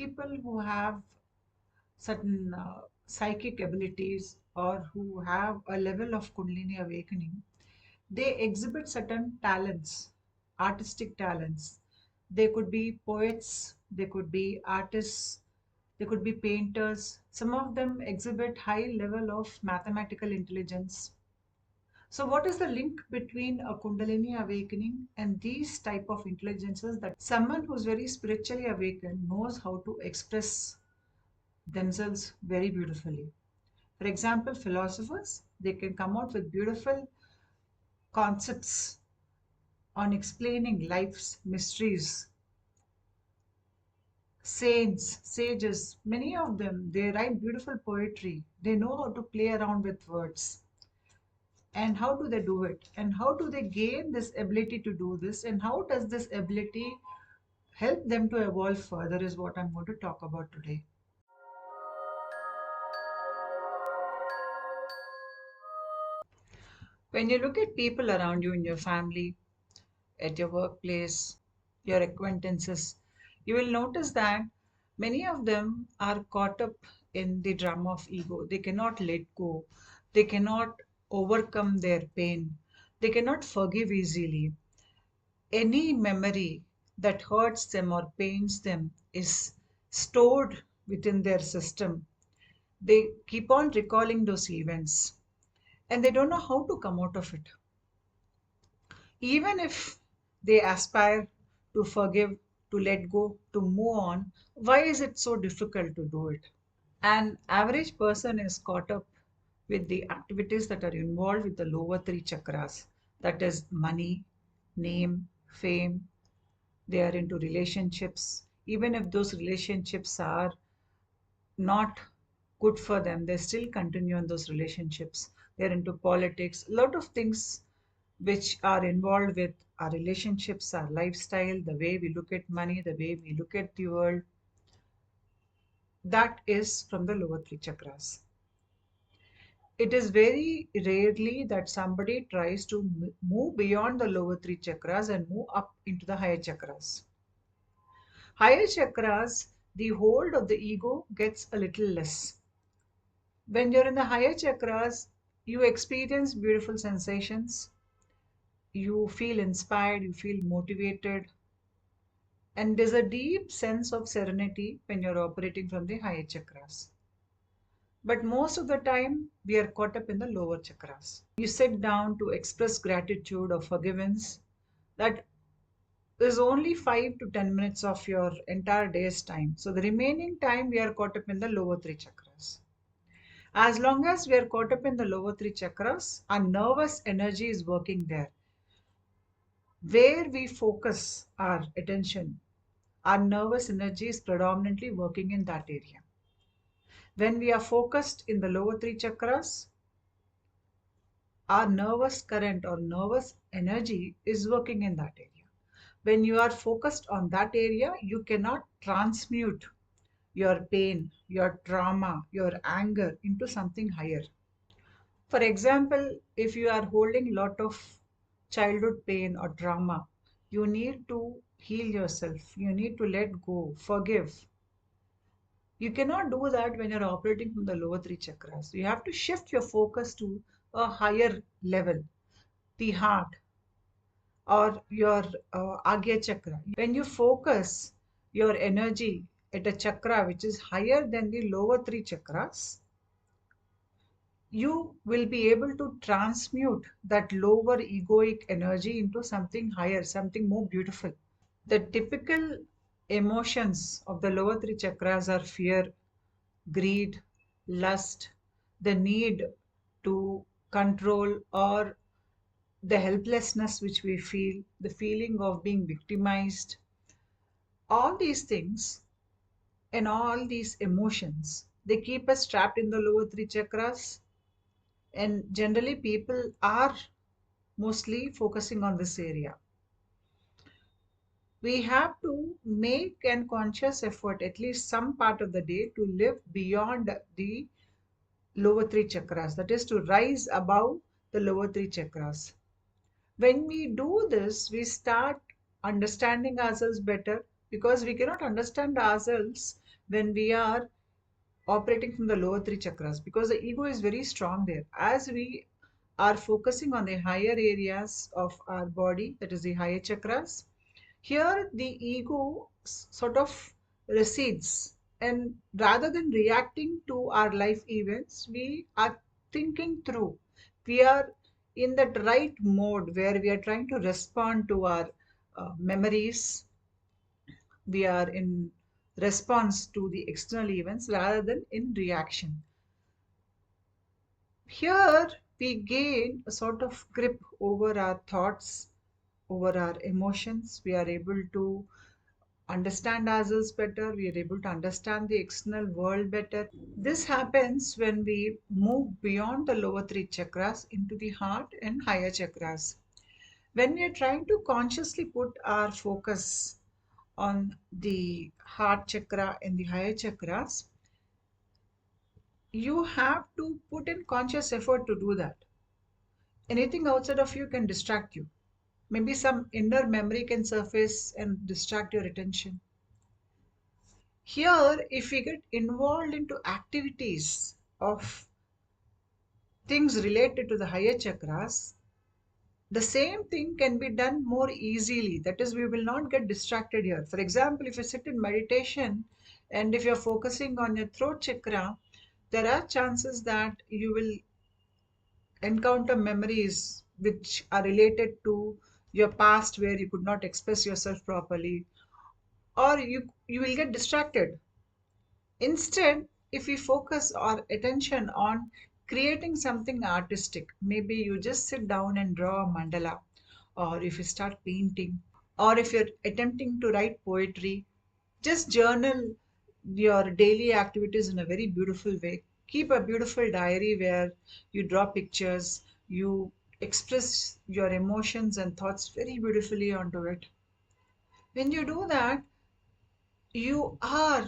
people who have certain psychic abilities or who have a level of Kundalini awakening, they exhibit certain talents, artistic talents. They could be poets, they could be artists, they could be painters. Some of them exhibit high level of mathematical intelligence. So what is the link between a Kundalini awakening and these type of intelligences? That someone who's very spiritually awakened knows how to express themselves very beautifully. For example, philosophers, they can come out with beautiful concepts on explaining life's mysteries. Saints, sages, many of them, they write beautiful poetry. They know how to play around with words. And how do they do it? And how do they gain this ability to do this? And how does this ability help them to evolve further is what I'm going to talk about today. When you look at people around you in your family, at your workplace, your acquaintances, you will notice that many of them are caught up in the drama of ego. They cannot let go, they cannot overcome their pain, they cannot forgive easily. Any memory that hurts them or pains them is stored within their system. They keep on recalling those events and they don't know how to come out of it. Even if they aspire to forgive, to let go, to move on, why is it so difficult to do it? An average person is caught up with the activities that are involved with the lower three chakras, that is, money, name, fame. They are into relationships. Even if those relationships are not good for them, they still continue in those relationships. They're into politics, a lot of things which are involved with our relationships, our lifestyle, the way we look at money, the way we look at the world. That is from the lower three chakras. It is very rarely that somebody tries to move beyond the lower three chakras and move up into the higher chakras. Higher chakras, the hold of the ego gets a little less. When you're in the higher chakras, you experience beautiful sensations, you feel inspired, you feel motivated, and there's a deep sense of serenity when you're operating from the higher chakras. But most of the time, we are caught up in the lower chakras. You sit down to express gratitude or forgiveness. That is only 5 to 10 minutes of your entire day's time. So the remaining time, we are caught up in the lower three chakras. As long as we are caught up in the lower three chakras, our nervous energy is working there. Where we focus our attention, our nervous energy is predominantly working in that area. When we are focused in the lower three chakras, our nervous current or nervous energy is working in that area. When you are focused on that area, you cannot transmute your pain, your trauma, your anger into something higher. For example, if you are holding a lot of childhood pain or trauma, you need to heal yourself. You need to let go, forgive. You cannot do that when you're operating from the lower three chakras. You have to shift your focus to a higher level, the heart or your Agya chakra. When you focus your energy at a chakra which is higher than the lower three chakras, you will be able to transmute that lower egoic energy into something higher, something more beautiful. The typical emotions of the lower three chakras are fear, greed, lust, the need to control, or the helplessness which we feel, the feeling of being victimized. All these things and all these emotions, they keep us trapped in the lower three chakras. And generally, people are mostly focusing on this area. We have to make an conscious effort at least some part of the day to live beyond the lower three chakras, that is, to rise above the lower three chakras. When we do this, we start understanding ourselves better because we cannot understand ourselves when we are operating from the lower three chakras, because the ego is very strong there. As we are focusing on the higher areas of our body, that is the higher chakras, here the ego sort of recedes, and rather than reacting to our life events, we are thinking through. We are in that right mode where we are trying to respond to our memories. We are in response to the external events rather than in reaction. Here we gain a sort of grip over our thoughts, over our emotions. We are able to understand ourselves better. We are able to understand the external world better. This happens when we move beyond the lower three chakras into the heart and higher chakras. When we are trying to consciously put our focus on the heart chakra and the higher chakras, you have to put in conscious effort to do that. Anything outside of you can distract you. Maybe some inner memory can surface and distract your attention. Here, if we get involved into activities of things related to the higher chakras, the same thing can be done more easily. That is, we will not get distracted here. For example, if you sit in meditation and if you're focusing on your throat chakra, there are chances that you will encounter memories which are related to your past where you could not express yourself properly, or you will get distracted. Instead, if we focus our attention on creating something artistic, maybe you just sit down and draw a mandala, or if you start painting, or if you're attempting to write poetry, just journal your daily activities in a very beautiful way. Keep a beautiful diary where you draw pictures, you express your emotions and thoughts very beautifully onto it. When you do that, you are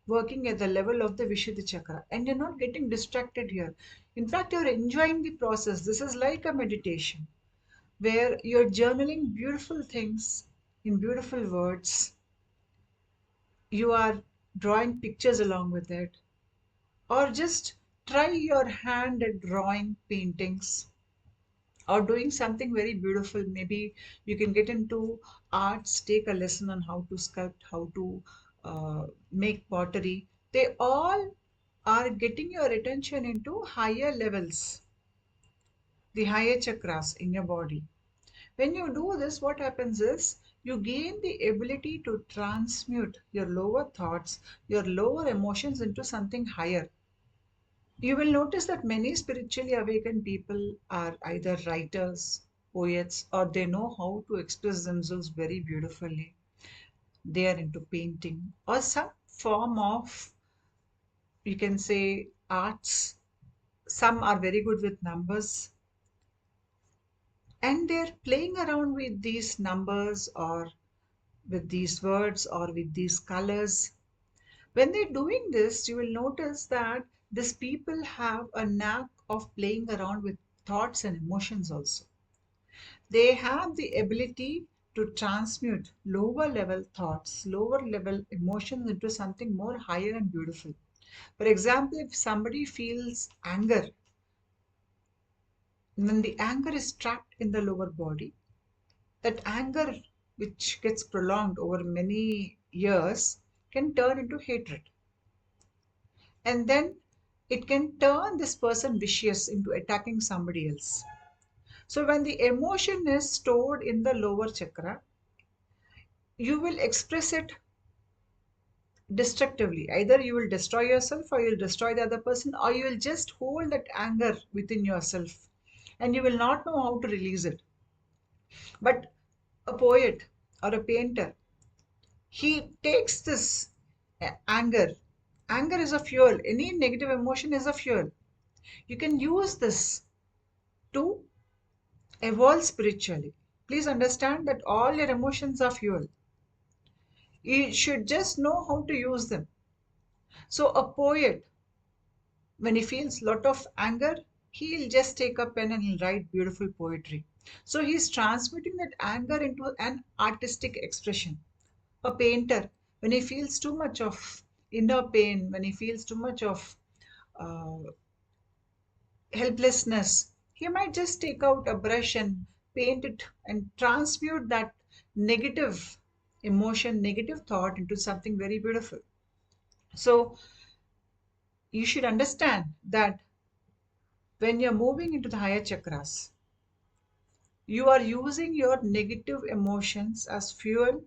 working at the level of the Vishuddha chakra and you're not getting distracted here. In fact, you're enjoying the process. This is like a meditation where you're journaling beautiful things in beautiful words. You are drawing pictures along with it, or just try your hand at drawing paintings or doing something very beautiful. Maybe you can get into arts, take a lesson on how to sculpt, how to make pottery. They all are getting your attention into higher levels, the higher chakras in your body. When you do this, what happens is you gain the ability to transmute your lower thoughts, your lower emotions into something higher. You will notice that many spiritually awakened people are either writers, poets, or they know how to express themselves very beautifully. They are into painting or some form of, you can say, arts. Some are very good with numbers, and they're playing around with these numbers or with these words or with these colors. When they're doing this, you will notice that these people have a knack of playing around with thoughts and emotions also. They have the ability to transmute lower level thoughts, lower level emotions into something more higher and beautiful. For example, if somebody feels anger, when the anger is trapped in the lower body, that anger, which gets prolonged over many years, can turn into hatred. And then it can turn this person vicious into attacking somebody else. So when the emotion is stored in the lower chakra, you will express it destructively. Either you will destroy yourself, or you'll destroy the other person, or you will just hold that anger within yourself and you will not know how to release it. But a poet or a painter, he takes this anger. Anger is a fuel. Any negative emotion is a fuel. You can use this to evolve spiritually. Please understand that all your emotions are fuel. You should just know how to use them. So a poet, when he feels lot of anger, he'll just take a pen and he'll write beautiful poetry. So he's transmuting that anger into an artistic expression. A painter, when he feels too much of inner pain, when he feels too much of uh, helplessness, he might just take out a brush and paint it and transmute that negative emotion, negative thought into something very beautiful. So you should understand that when you're moving into the higher chakras, you are using your negative emotions as fuel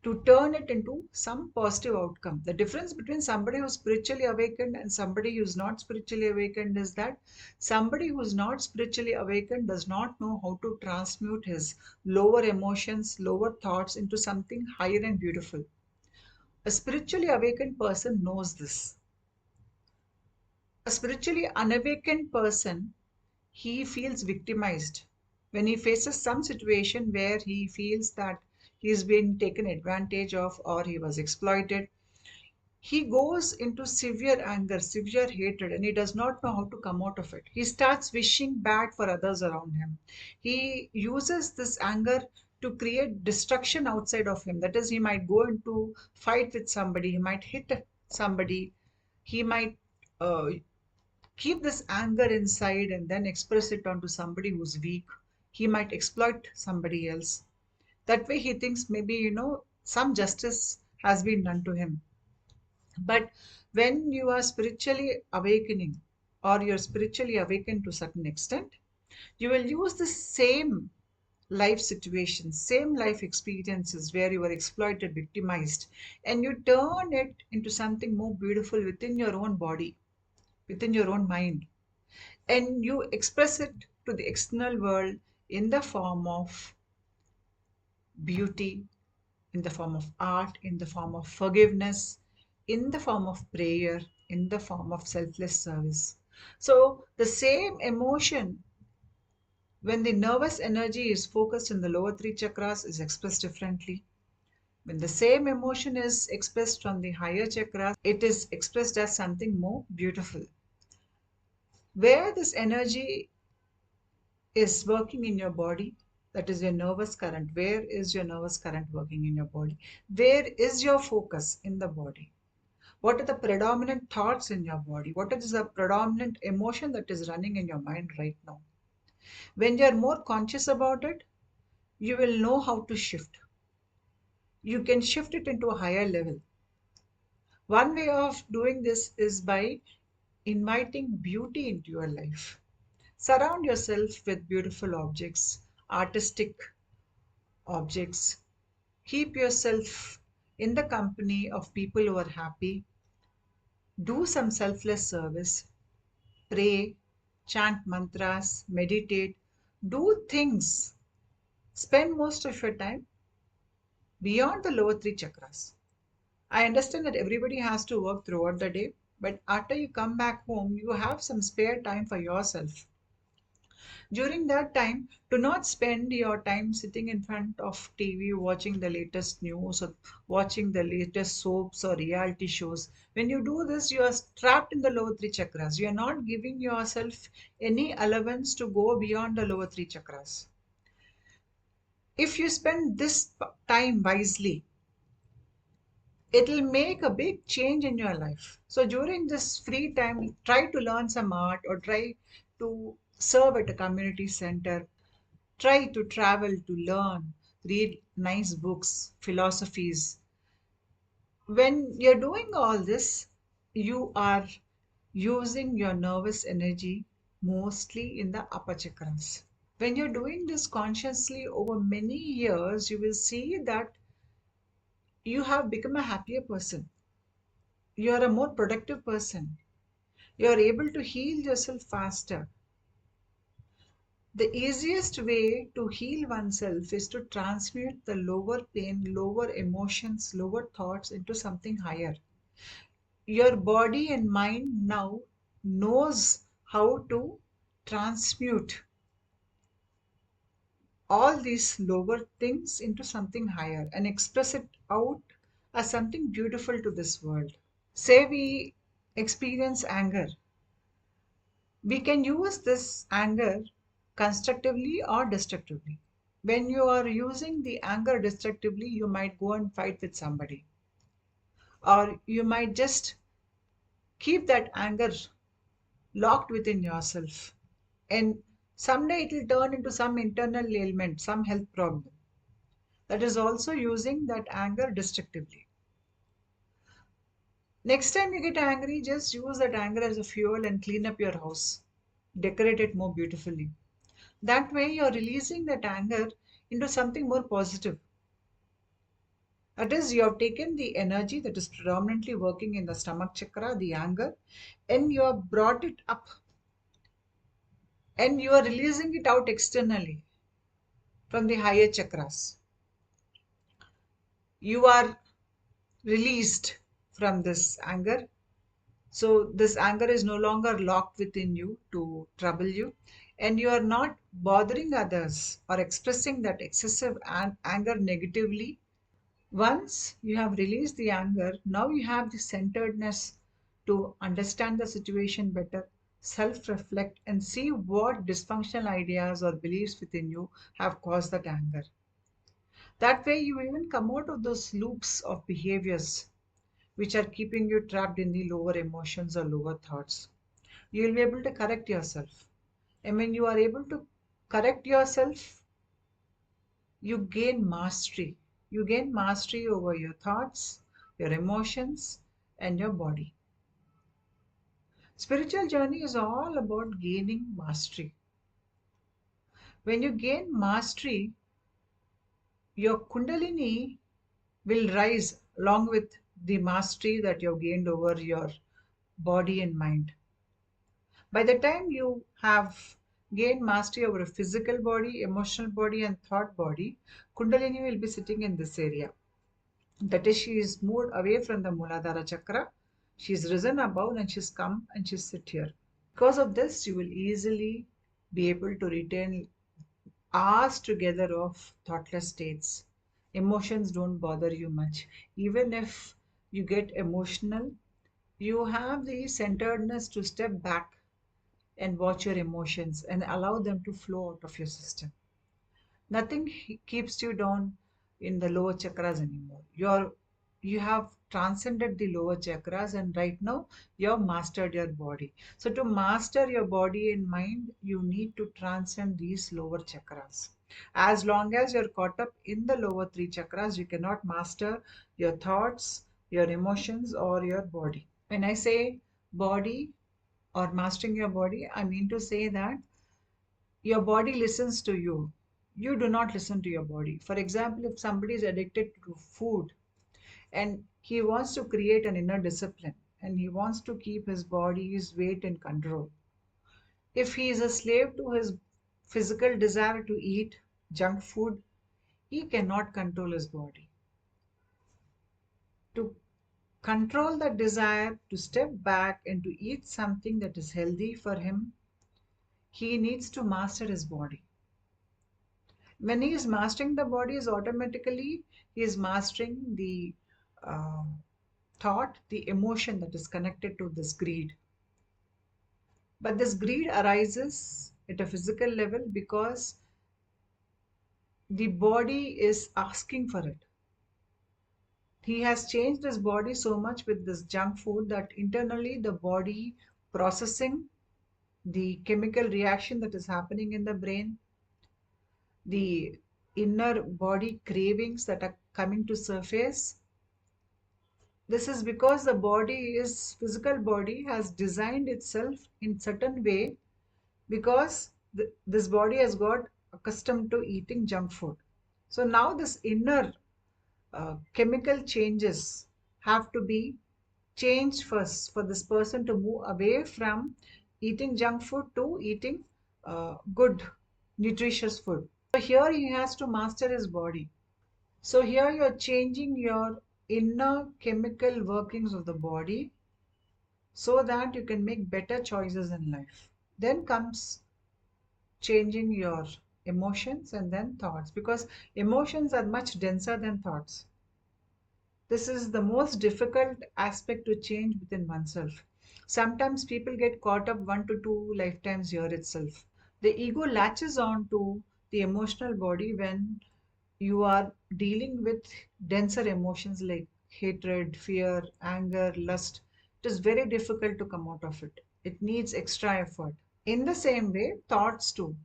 to turn it into some positive outcome. The difference between somebody who's spiritually awakened and somebody who's not spiritually awakened is that somebody who's not spiritually awakened does not know how to transmute his lower emotions, lower thoughts into something higher and beautiful. A spiritually awakened person knows this. A spiritually unawakened person, he feels victimized when he faces some situation where he feels that he's been taken advantage of or he was exploited. He goes into severe anger, severe hatred, and he does not know how to come out of it. He starts wishing bad for others around him. He uses this anger to create destruction outside of him. That is, he might go into fight with somebody, he might hit somebody, he might uh, keep this anger inside and then express it onto somebody who's weak. He might exploit somebody else. That way he thinks maybe, some justice has been done to him. But when you are spiritually awakening or you're spiritually awakened to a certain extent, you will use the same life situations, same life experiences where you were exploited, victimized, and you turn it into something more beautiful within your own body, within your own mind, and you express it to the external world in the form of beauty, in the form of art, in the form of forgiveness, in the form of prayer, in the form of selfless service. So, the same emotion when the nervous energy is focused in the lower three chakras is expressed differently. When the same emotion is expressed from the higher chakras, it is expressed as something more beautiful. Where this energy is working in your body, that is your nervous current. Where is your nervous current working in your body? Where is your focus in the body? What are the predominant thoughts in your body? What is the predominant emotion that is running in your mind right now? When you're more conscious about it, you will know how to shift. You can shift it into a higher level. One way of doing this is by inviting beauty into your life. Surround yourself with beautiful objects, artistic objects. Keep yourself in the company of people who are happy. Do some selfless service. Pray, chant mantras, meditate. Do things. Spend most of your time beyond the lower three chakras. I understand that everybody has to work throughout the day, but after you come back home, you have some spare time for yourself. During that time, do not spend your time sitting in front of TV watching the latest news or watching the latest soaps or reality shows. When you do this, you are trapped in the lower three chakras. You are not giving yourself any allowance to go beyond the lower three chakras. If you spend this time wisely, it will make a big change in your life. So during this free time, try to learn some art or try to serve at a community center. Try to travel to learn, read nice books, philosophies. When you're doing all this, you are using your nervous energy mostly in the upper chakras. When you're doing this consciously over many years, you will see that you have become a happier person. You are a more productive person. You are able to heal yourself faster. The easiest way to heal oneself is to transmute the lower pain, lower emotions, lower thoughts into something higher. Your body and mind now knows how to transmute all these lower things into something higher and express it out as something beautiful to this world. Say we experience anger. We can use this anger constructively or destructively. When you are using the anger destructively, you might go and fight with somebody. or you might just keep that anger locked within yourself. And someday it will turn into some internal ailment, some health problem that is also using that anger destructively. Next time you get angry, just use that anger as a fuel and clean up your house. Decorate it more beautifully. That way, you're releasing that anger into something more positive. That is, you have taken the energy that is predominantly working in the stomach chakra, the anger, and you have brought it up and you are releasing it out externally from the higher chakras. You are released from this anger. So, this anger is no longer locked within you to trouble you, and you are not bothering others or expressing that excessive anger negatively. Once you have released the anger, now you have the centeredness to understand the situation better, self reflect, and see what dysfunctional ideas or beliefs within you have caused that anger. That way, you even come out of those loops of behaviors which are keeping you trapped in the lower emotions or lower thoughts. You will be able to correct yourself. And when you are able to correct yourself, you gain mastery. You gain mastery over your thoughts, your emotions, and your body. Spiritual journey is all about gaining mastery. When you gain mastery, your Kundalini will rise along with the mastery that you've gained over your body and mind. By the time you have gained mastery over a physical body, emotional body, and thought body, Kundalini will be sitting in this area. That is, she is moved away from the Muladhara chakra. She is risen above and she's come and she's sit here. Because of this, you will easily be able to retain hours together of thoughtless states. Emotions don't bother you much. Even if you get emotional, you have the centeredness to step back and watch your emotions and allow them to flow out of your system. Nothing keeps you down in the lower chakras anymore. You have transcended the lower chakras and right now you have mastered your body. So to master your body and mind, you need to transcend these lower chakras. As long as you're caught up in the lower three chakras, you cannot master your thoughts, your emotions, or your body. When I say body or mastering your body, I mean to say that your body listens to you. You do not listen to your body. For example, if somebody is addicted to food and he wants to create an inner discipline and he wants to keep his body's weight in control, if he is a slave to his physical desire to eat junk food, he cannot control his body. To control that desire, to step back and to eat something that is healthy for him, he needs to master his body. When he is mastering the body, is automatically he is mastering the uh, thought, the emotion that is connected to this greed. But this greed arises at a physical level because the body is asking for it. He has changed his body so much with this junk food that internally the body processing the chemical reaction that is happening in the brain, the inner body cravings that are coming to surface. This is because the body is physical body has designed itself in certain way because this body has got accustomed to eating junk food. So now this inner chemical changes have to be changed first for this person to move away from eating junk food to eating good nutritious food. So here he has to master his body. So here you're changing your inner chemical workings of the body so that you can make better choices in life. Then comes changing your emotions and then thoughts because emotions are much denser than thoughts. This is the most difficult aspect to change within oneself. Sometimes people get caught up 1 to 2 lifetimes here itself. The ego latches on to the emotional body when you are dealing with denser emotions like hatred, fear, anger, lust, it is very difficult to come out of it. It needs extra effort. In the same way, thoughts too.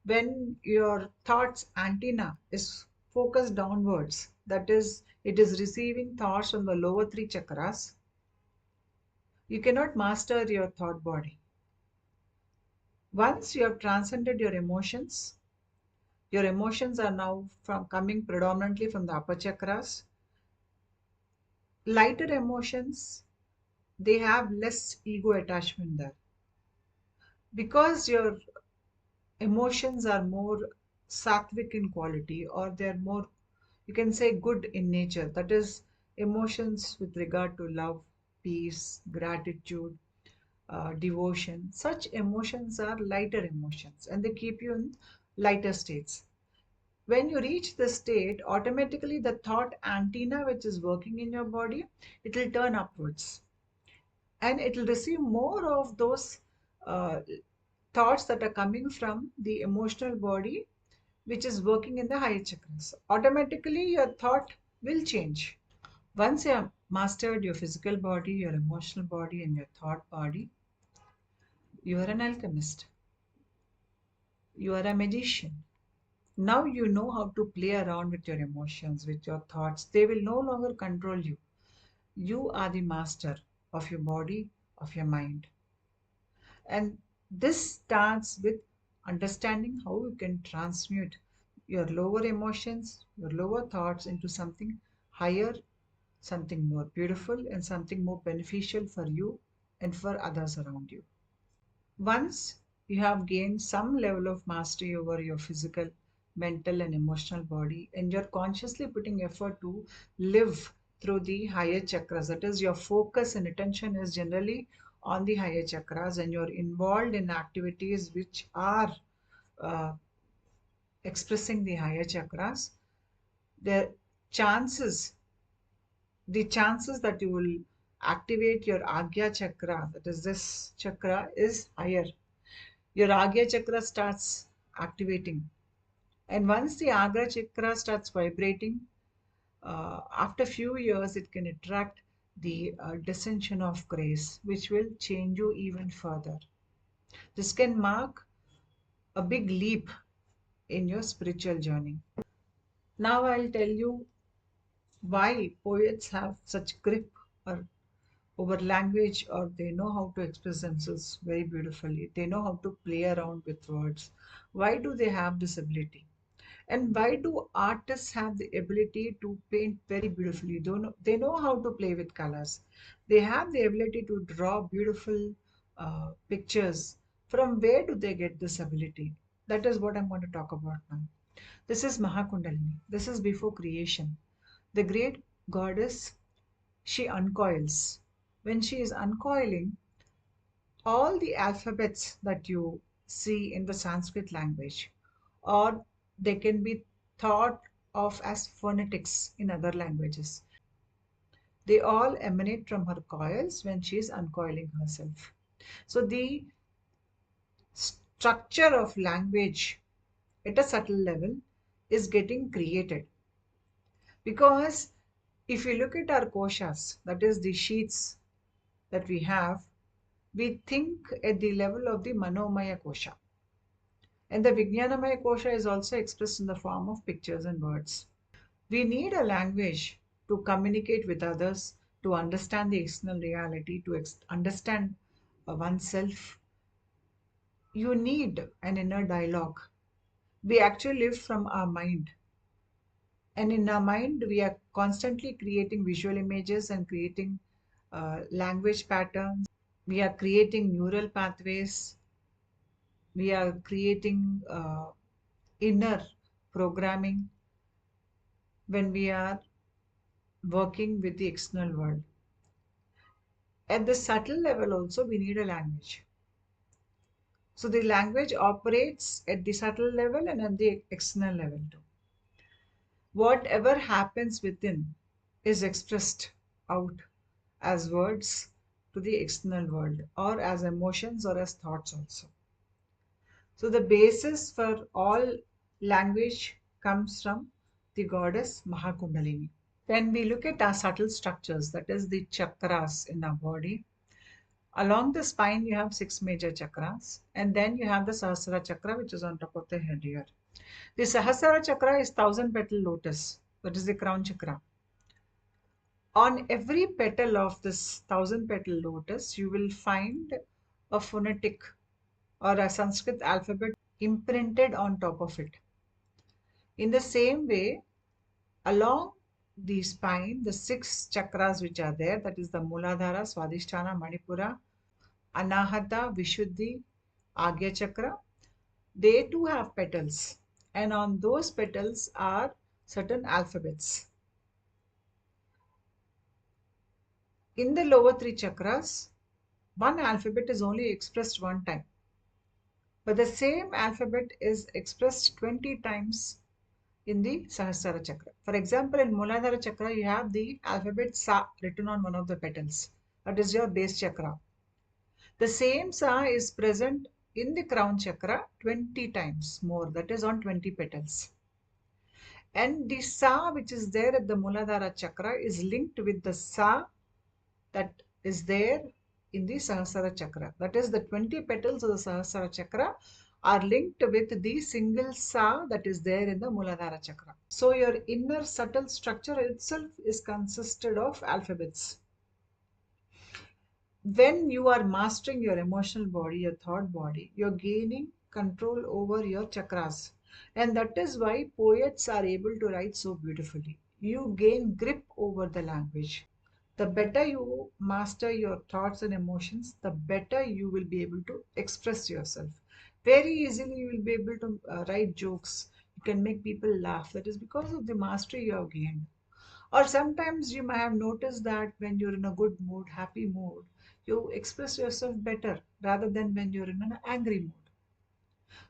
When your thoughts antenna is focused downwards, that is, it is receiving thoughts from the lower three chakras, you cannot master your thought body. Once you have transcended your emotions are now from coming predominantly from the upper chakras. Lighter emotions, they have less ego attachment there. Because your emotions are more sattvic in quality, or they're more, you can say, good in nature. That is, emotions with regard to love, peace, gratitude, devotion. Such emotions are lighter emotions and they keep you in lighter states. When you reach this state, automatically the thought antenna which is working in your body, it will turn upwards and it will receive more of those uh, thoughts that are coming from the emotional body which is working in the higher chakras. Automatically your thought will change. Once you have mastered your physical body, your emotional body, and your thought body, you are an alchemist, you are a magician. Now you know how to play around with your emotions, with your thoughts. They will no longer control you. You are the master of your body, of your mind. And this starts with understanding how you can transmute your lower emotions, your lower thoughts into something higher, something more beautiful, and something more beneficial for you and for others around you. Once you have gained some level of mastery over your physical, mental, and emotional body, and you're consciously putting effort to live through the higher chakras, that is, your focus and attention is generally on the higher chakras, and you're involved in activities which are uh, expressing the higher chakras, the chances the chances that you will activate your agya chakra, that is this chakra, is higher. Your Agya chakra starts activating. And once the Agya chakra starts vibrating, after few years, it can attract the descension of grace, which will change you even further. This can mark a big leap in your spiritual journey. Now, I'll tell you why poets have such grip or over language, or they know how to express themselves very beautifully. They know how to play around with words. Why do they have this ability? And why do artists have the ability to paint very beautifully? They know how to play with colors. They have the ability to draw beautiful pictures. From where do they get this ability? That is what I'm going to talk about now. This is Mahakundalini. This is before creation. The great goddess, she uncoils. When she is uncoiling, all the alphabets that you see in the Sanskrit language, or they can be thought of as phonetics in other languages, they all emanate from her coils when she is uncoiling herself. So the structure of language at a subtle level is getting created, because if you look at our koshas, that is the sheets that we have, we think at the level of the Manomaya kosha. And the Vijnanamaya kosha is also expressed in the form of pictures and words. We need a language to communicate with others, to understand the external reality, to understand oneself. You need an inner dialogue. We actually live from our mind. And in our mind, we are constantly creating visual images and creating language patterns. We are creating neural pathways. We are creating inner programming when we are working with the external world. At the subtle level, also, we need a language. So the language operates at the subtle level and at the external level too. Whatever happens within is expressed out as words to the external world, or as emotions, or as thoughts also. So the basis for all language comes from the goddess Mahakundalini. When we look at our subtle structures, that is the chakras in our body, along the spine you have six major chakras, and then you have the Sahasrara chakra, which is on top of the head here. The Sahasrara chakra is thousand petal lotus, that is the crown chakra. On every petal of this thousand petal lotus, you will find a phonetic or a Sanskrit alphabet imprinted on top of it. In the same way, along the spine, the six chakras which are there, that is the Muladhara, Swadhisthana, Manipura, Anahata, Vishuddhi, Agya chakra, they too have petals. And on those petals are certain alphabets. In the lower three chakras, one alphabet is only expressed one time. But the same alphabet is expressed 20 times in the Sahasrara chakra. For example, in Muladhara chakra, you have the alphabet Sa written on one of the petals. That is your base chakra. The same Sa is present in the crown chakra 20 times more, that is on 20 petals. And the Sa which is there at the Muladhara chakra is linked with the Sa that is there in the Sahasrara chakra. That is, the 20 petals of the Sahasrara chakra are linked with the single Sa that is there in the Muladhara chakra. So your inner subtle structure itself is consisted of alphabets. When you are mastering your emotional body, your thought body, you're gaining control over your chakras. And that is why poets are able to write so beautifully. You gain grip over the language. The better you master your thoughts and emotions, the better you will be able to express yourself. Very easily, you will be able to write jokes. You can make people laugh. That is because of the mastery you have gained. Or sometimes you might have noticed that when you're in a good mood, happy mood, you express yourself better rather than when you're in an angry mood.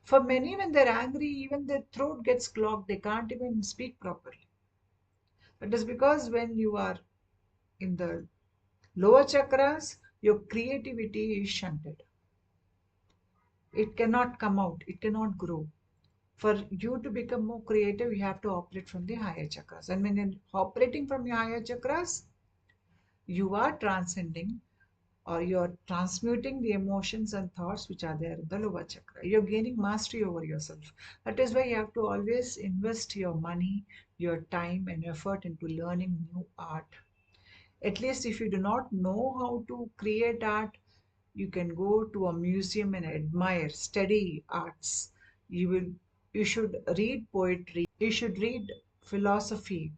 For many, when they're angry, even their throat gets clogged, they can't even speak properly. That is because when you are in the lower chakras, your creativity is shunted. It cannot come out, it cannot grow. For you to become more creative, you have to operate from the higher chakras. And when you're operating from your higher chakras, you are transcending or you're transmuting the emotions and thoughts which are there in the lower chakra. You're gaining mastery over yourself. That is why you have to always invest your money, your time, and effort into learning new art. At least if you do not know how to create art, you can go to a museum and admire, study arts. You should read poetry, you should read philosophy.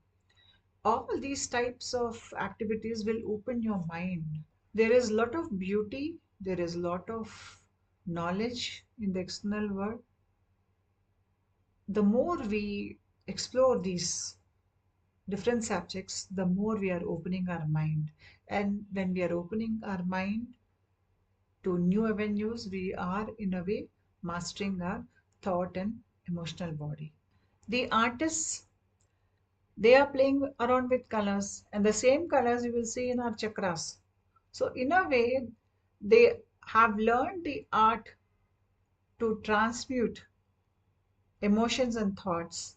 All these types of activities will open your mind. There is a lot of beauty, there is a lot of knowledge in the external world. The more we explore these different subjects, the more we are opening our mind. And when we are opening our mind to new avenues, we are in a way mastering our thought and emotional body. The artists, they are playing around with colors, and the same colors you will see in our chakras. So, in a way, they have learned the art to transmute emotions and thoughts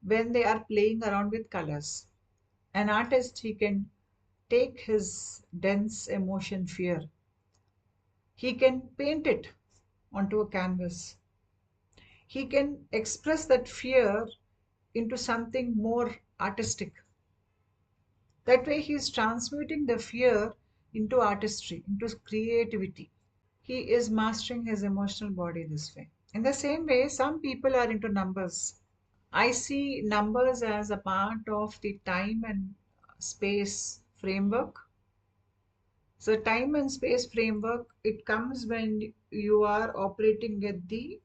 when they are playing around with colors. An artist, he can take his dense emotion fear, he can paint it onto a canvas. He can express that fear into something more artistic. That way, he is transmuting the fear into artistry, into creativity. He is mastering his emotional body this way. In the same way, some people are into numbers. I see numbers as a part of the time and space framework. So, time and space framework, it comes when you are operating at the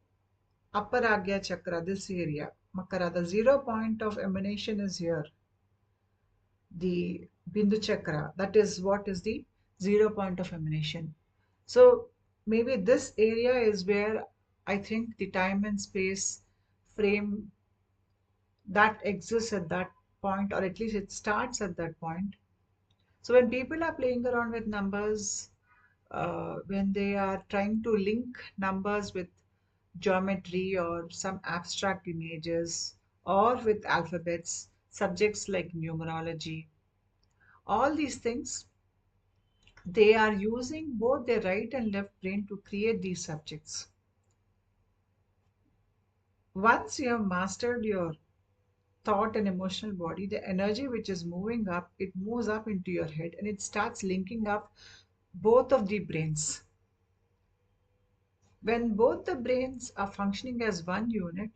upper Agya chakra, this area, Makara. The 0 point of emanation is here. The Bindu chakra, that is what is the 0 point of emanation. So maybe this area is where I think the time and space frame that exists at that point, or at least it starts at that point. So when people are playing around with numbers, when they are trying to link numbers with geometry or some abstract images or with alphabets, subjects like numerology, all these things, they are using both their right and left brain to create these subjects. Once you have mastered your thought and emotional body, the energy which is moving up, it moves up into your head and it starts linking up both of the brains. When both the brains are functioning as one unit,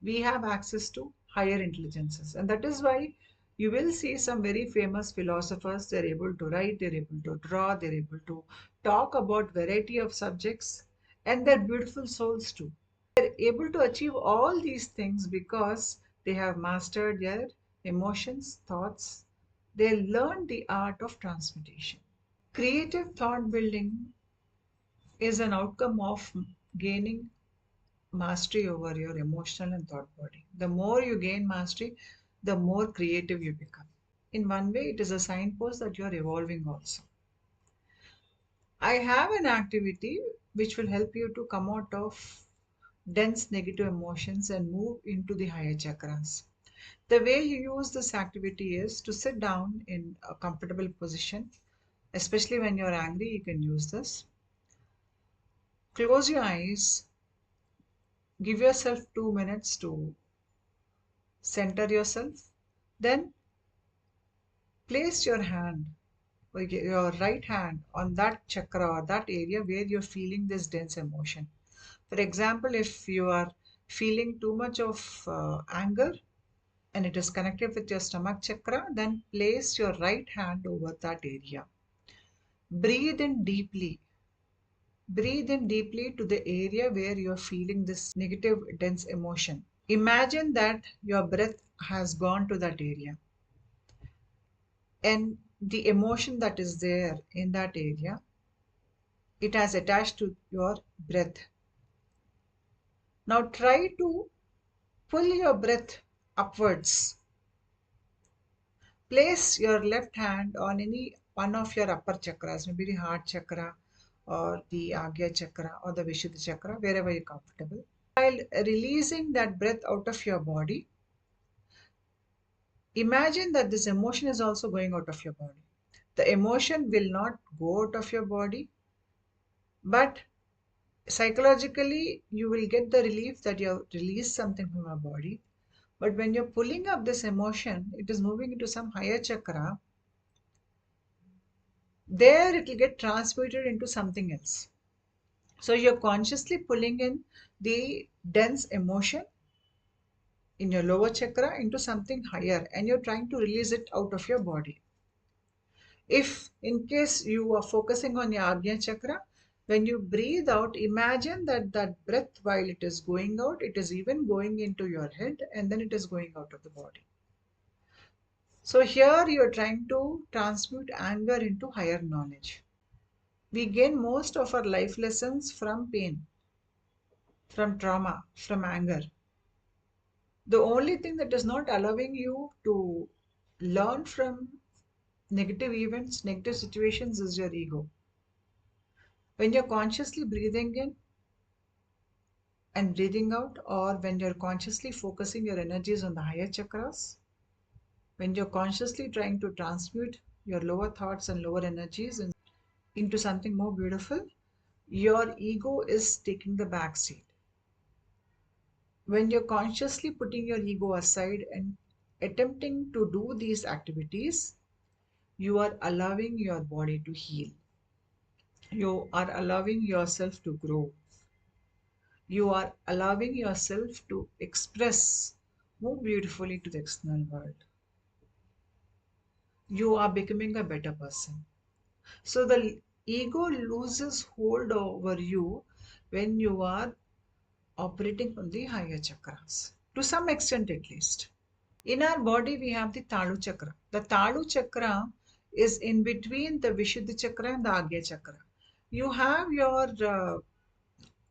we have access to higher intelligences. And that is why you will see some very famous philosophers, they're able to write, they're able to draw, they're able to talk about variety of subjects, and they're beautiful souls too. They're able to achieve all these things because they have mastered their emotions, thoughts. They learned the art of transmutation. Creative thought building is an outcome of gaining mastery over your emotional and thought body. The more you gain mastery, the more creative you become. In one way, it is a signpost that you are evolving also. I have an activity which will help you to come out of dense negative emotions and move into the higher chakras. The way you use this activity is to sit down in a comfortable position, especially when you're angry, you can use this. Close your eyes, give yourself 2 minutes to center yourself, then place your hand, okay, your right hand on that chakra or that area where you're feeling this dense emotion. For example, if you are feeling too much of anger and it is connected with your stomach chakra, then place your right hand over that area. Breathe in deeply. Breathe in deeply to the area where you're feeling this negative, dense emotion. Imagine that your breath has gone to that area and the emotion that is there in that area, it has attached to your breath. Now try to pull your breath upwards. Place your left hand on any one of your upper chakras, maybe the heart chakra or the Agya chakra or the Vishuddha chakra, wherever you're comfortable. While releasing that breath out of your body, imagine that this emotion is also going out of your body. The emotion will not go out of your body, but psychologically you will get the relief that you have released something from your body. But when you're pulling up this emotion, it is moving into some higher chakra. There it will get transmuted into something else. So you're consciously pulling in the dense emotion in your lower chakra into something higher and you're trying to release it out of your body. If in case you are focusing on your Agnya chakra, when you breathe out, imagine that that breath, while it is going out, it is even going into your head and then it is going out of the body. So here you are trying to transmute anger into higher knowledge. We gain most of our life lessons from pain, from trauma, from anger. The only thing that is not allowing you to learn from negative events, negative situations is your ego. When you're consciously breathing in and breathing out, or when you're consciously focusing your energies on the higher chakras, when you're consciously trying to transmute your lower thoughts and lower energies into something more beautiful, your ego is taking the back seat. When you're consciously putting your ego aside and attempting to do these activities, you are allowing your body to heal. You are allowing yourself to grow. You are allowing yourself to express more beautifully to the external world. You are becoming a better person. So the ego loses hold over you when you are operating on the higher chakras, to some extent at least. In our body, we have the Talu chakra. The Talu chakra is in between the Vishuddha chakra and the Agya chakra. You have your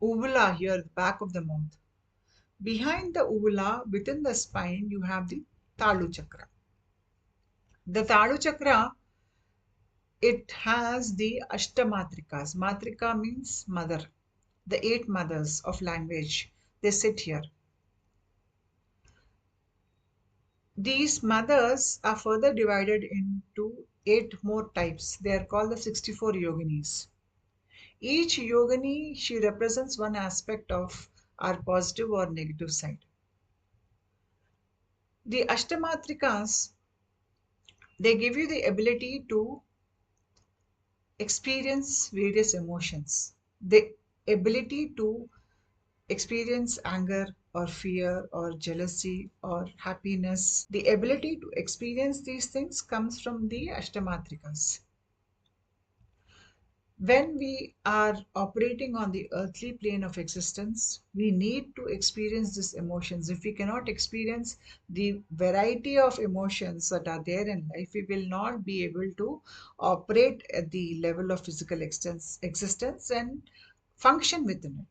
uvula here, back of the mouth. Behind the uvula, within the spine, you have the Talu chakra. The Talu chakra, it has the Ashtamatrikas. Matrika means mother. The 8 mothers of language, they sit here. These mothers are further divided into 8 more types. They are called the 64 yoginis. Each yogini, she represents one aspect of our positive or negative side. The Ashtamatrikas, they give you the ability to experience various emotions, the ability to experience anger or fear or jealousy or happiness. The ability to experience these things comes from the Ashtamatrikas. When we are operating on the earthly plane of existence, we need to experience these emotions. If we cannot experience the variety of emotions that are there in life, we will not be able to operate at the level of physical existence and function within it.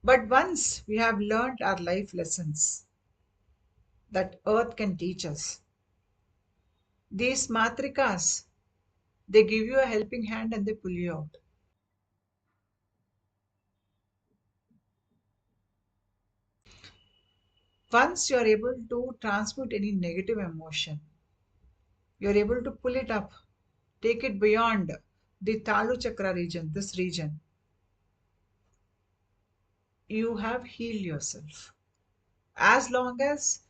But once we have learned our life lessons that earth can teach us, these matrikas, they give you a helping hand and they pull you out. Once you're able to transmute any negative emotion, you're able to pull it up, take it beyond the Talu chakra region, this region, you have healed yourself. As long as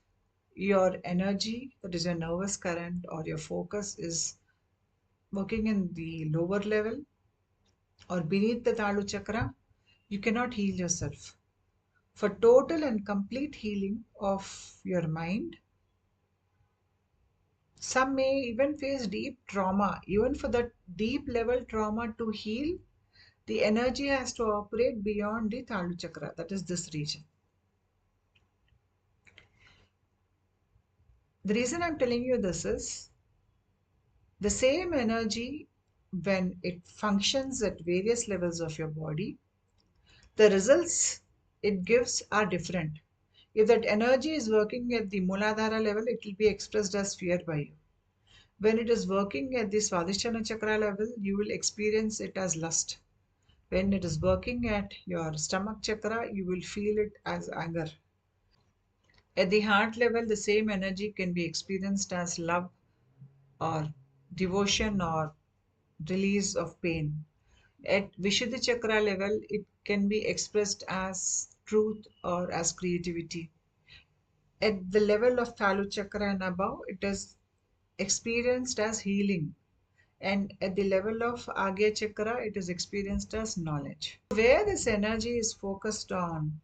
your energy, that is your nervous current or your focus, is working in the lower level or beneath the Talu chakra, you cannot heal yourself. For total and complete healing of your mind, some may even face deep trauma. Even for that deep level trauma to heal, the energy has to operate beyond the Talu chakra, that is this region. The reason I'm telling you this is the same energy, when it functions at various levels of your body, the results it gives are different. If that energy is working at the Muladhara level, it will be expressed as fear by you. When it is working at the Swadhisthana chakra level, you will experience it as lust. When it is working at your stomach chakra, you will feel it as anger. At the heart level, the same energy can be experienced as love or devotion or release of pain. At Vishuddha chakra level, it can be expressed as truth or as creativity. At the level of Thalu chakra and above, it is experienced as healing. And at the level of Agya chakra, it is experienced as knowledge. Where this energy is focused on,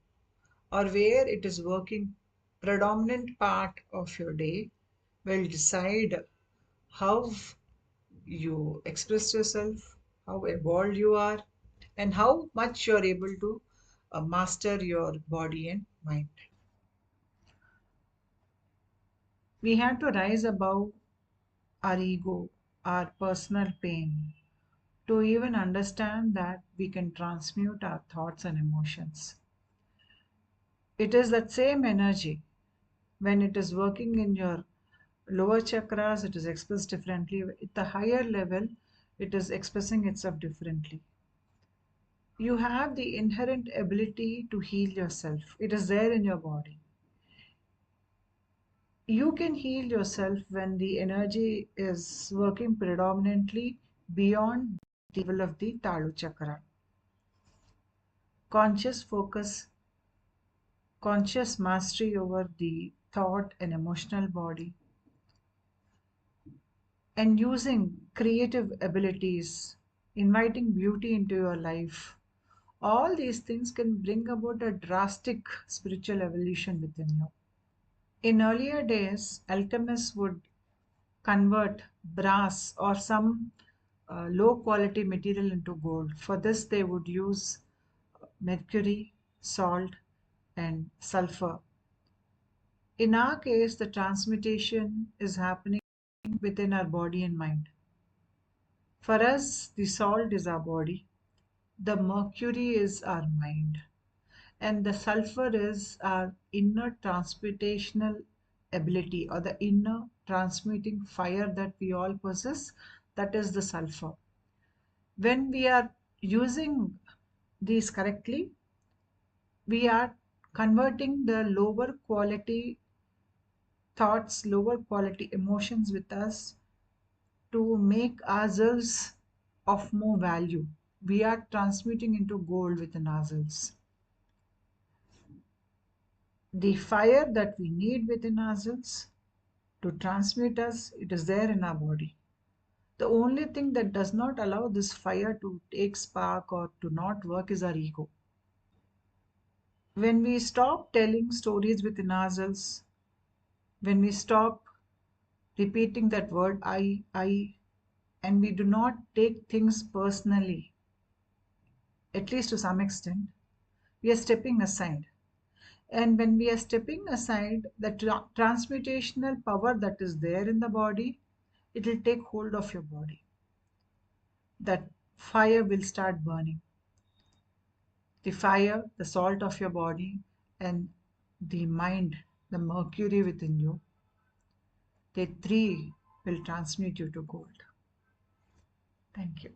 or where it is working predominant part of your day, will decide how you express yourself, how evolved you are, and how much you're able to master your body and mind. We have to rise above our ego, our personal pain, to even understand that we can transmute our thoughts and emotions. It is that same energy. When it is working in your lower chakras, it is expressed differently. At the higher level, it is expressing itself differently. You have the inherent ability to heal yourself, it is there in your body. You can heal yourself when the energy is working predominantly beyond the level of the Talu chakra. Conscious focus, conscious mastery over the thought and emotional body, and using creative abilities, inviting beauty into your life. All these things can bring about a drastic spiritual evolution within you. In earlier days, alchemists would convert brass or some low quality material into gold. For this, they would use mercury, salt, and sulfur. In our case, the transmutation is happening within our body and mind. For us, the salt is our body, the mercury is our mind, and the sulfur is our inner transmutational ability or the inner transmuting fire that we all possess. That is the sulfur. When we are using these correctly, we are converting the lower quality thoughts, lower quality emotions with us to make ourselves of more value. We are transmuting into gold within ourselves. The fire that we need within ourselves to transmute us, it is there in our body. The only thing that does not allow this fire to take spark or to not work is our ego. When we stop telling stories within ourselves, when we stop repeating that word I, and we do not take things personally, at least to some extent, we are stepping aside. And when we are stepping aside, the transmutational power that is there in the body, it will take hold of your body. That fire will start burning. The fire, the salt of your body, and the mind, the mercury within you, they three will transmute you to gold. Thank you.